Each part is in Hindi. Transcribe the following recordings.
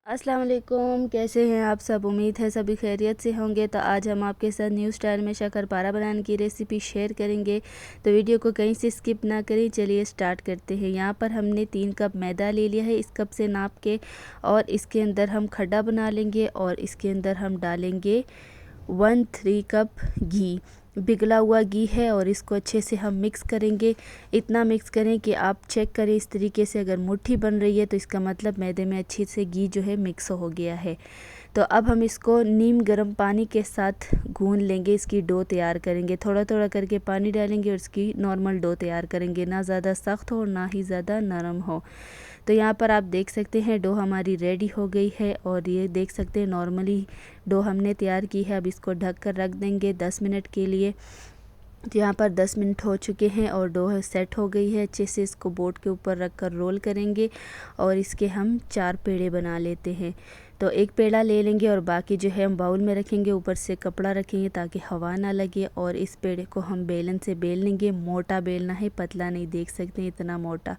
अस्सलाम वालेकुम, कैसे हैं आप सब। उम्मीद है सभी खैरियत से होंगे। तो आज हम आपके साथ न्यू स्टाइल में शक्करपारा बनाने की रेसिपी शेयर करेंगे। तो वीडियो को कहीं से स्किप ना करें। चलिए स्टार्ट करते हैं। यहाँ पर हमने 3 कप मैदा ले लिया है, इस कप से नाप के, और इसके अंदर हम खड्डा बना लेंगे और इसके अंदर हम डालेंगे 1/3 कप घी। पिघला हुआ घी है और इसको अच्छे से हम मिक्स करेंगे। इतना मिक्स करें कि आप चेक करें इस तरीके से, अगर मुट्ठी बन रही है तो इसका मतलब मैदे में अच्छी से घी जो है मिक्स हो गया है। तो अब हम इसको नीम गर्म पानी के साथ गूंद लेंगे, इसकी डो तैयार करेंगे। थोड़ा थोड़ा करके पानी डालेंगे और इसकी नॉर्मल डो तैयार करेंगे, ना ज़्यादा सख्त हो और ना ही ज़्यादा नरम हो। तो यहाँ पर आप देख सकते हैं डो हमारी रेडी हो गई है और ये देख सकते हैं नॉर्मली डो हमने तैयार की है। अब इसको ढक कर रख देंगे 10 मिनट के लिए। तो यहाँ पर 10 मिनट हो चुके हैं और डो सेट हो गई है अच्छे से। इसको बोर्ड के ऊपर रख कर रोल करेंगे और इसके हम 4 पेड़े बना लेते हैं। तो एक पेड़ा ले लेंगे और बाकी जो है हम बाउल में रखेंगे, ऊपर से कपड़ा रखेंगे ताकि हवा ना लगे, और इस पेड़े को हम बेलन से बेल लेंगे। मोटा बेलना है, पतला नहीं, देख सकते हैं इतना मोटा।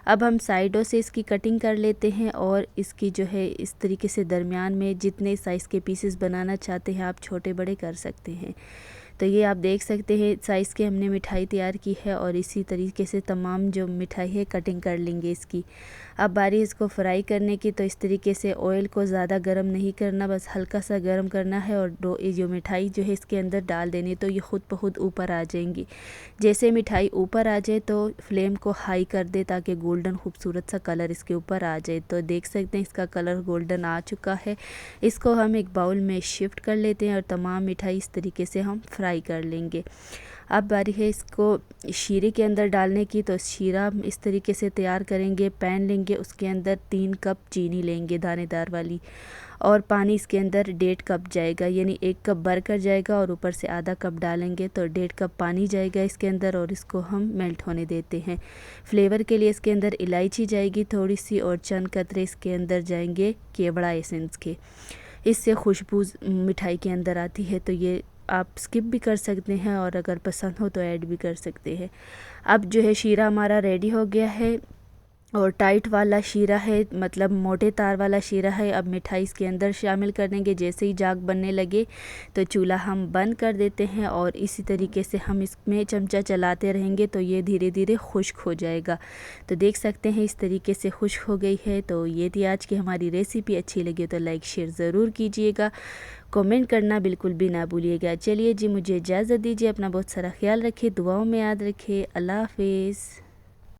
अब हम साइडों से इसकी कटिंग कर लेते हैं और इसकी जो है इस तरीके से दरमियान में जितने साइज़ के पीसेस बनाना चाहते हैं आप छोटे बड़े कर सकते हैं। तो ये आप देख सकते हैं साइज़ की हमने मिठाई तैयार की है और इसी तरीके से तमाम जो मिठाई है कटिंग कर लेंगे इसकी। अब बारी इसको फ्राई करने की। तो इस तरीके से ऑयल को ज़्यादा गर्म नहीं करना, बस हल्का सा गर्म करना है और ये जो मिठाई जो है इसके अंदर डाल देनी। तो ये ख़ुद ब खुद ऊपर आ जाएंगी। जैसे मिठाई ऊपर आ जाए तो फ्लेम को हाई कर दे ताकि गोल्डन खूबसूरत सा कलर इसके ऊपर आ जाए। तो देख सकते हैं इसका कलर गोल्डन आ चुका है। इसको हम एक बाउल में शिफ्ट कर लेते हैं और तमाम मिठाई इस तरीके से हम फ्राई कर लेंगे। अब बारी है इसको शीरे के अंदर डालने की। तो शीरा इस तरीके से तैयार करेंगे। पैन लेंगे, उसके अंदर 3 कप चीनी लेंगे दानेदार वाली, और पानी इसके अंदर 1.5 कप जाएगा, यानी 1 कप भरकर जाएगा और ऊपर से आधा कप डालेंगे तो 1.5 कप पानी जाएगा इसके अंदर, और इसको हम मेल्ट होने देते हैं। फ्लेवर के लिए इसके अंदर इलायची जाएगी थोड़ी सी, और चंद कतरे इसके अंदर जाएंगे केवड़ा एसेंस के। इससे खुशबू मिठाई के अंदर आती है। तो ये आप स्किप भी कर सकते हैं और अगर पसंद हो तो ऐड भी कर सकते हैं। अब जो है शीरा हमारा रेडी हो गया है और टाइट वाला शीरा है, मतलब मोटे तार वाला शीरा है। अब मिठाई इसके अंदर शामिल कर देंगे। जैसे ही जाग बनने लगे तो चूल्हा हम बंद कर देते हैं और इसी तरीके से हम इसमें चमचा चलाते रहेंगे तो ये धीरे धीरे खुश्क हो जाएगा। तो देख सकते हैं इस तरीके से खुश्क हो गई है। तो ये थी आज की हमारी रेसिपी। अच्छी लगी तो लाइक शेयर ज़रूर कीजिएगा, कमेंट करना बिल्कुल भी ना भूलिएगा। चलिए जी, मुझे इजाज़त दीजिए। अपना बहुत सारा ख्याल रखिए, दुआओं में याद रखिए। अल्लाह हाफिज़।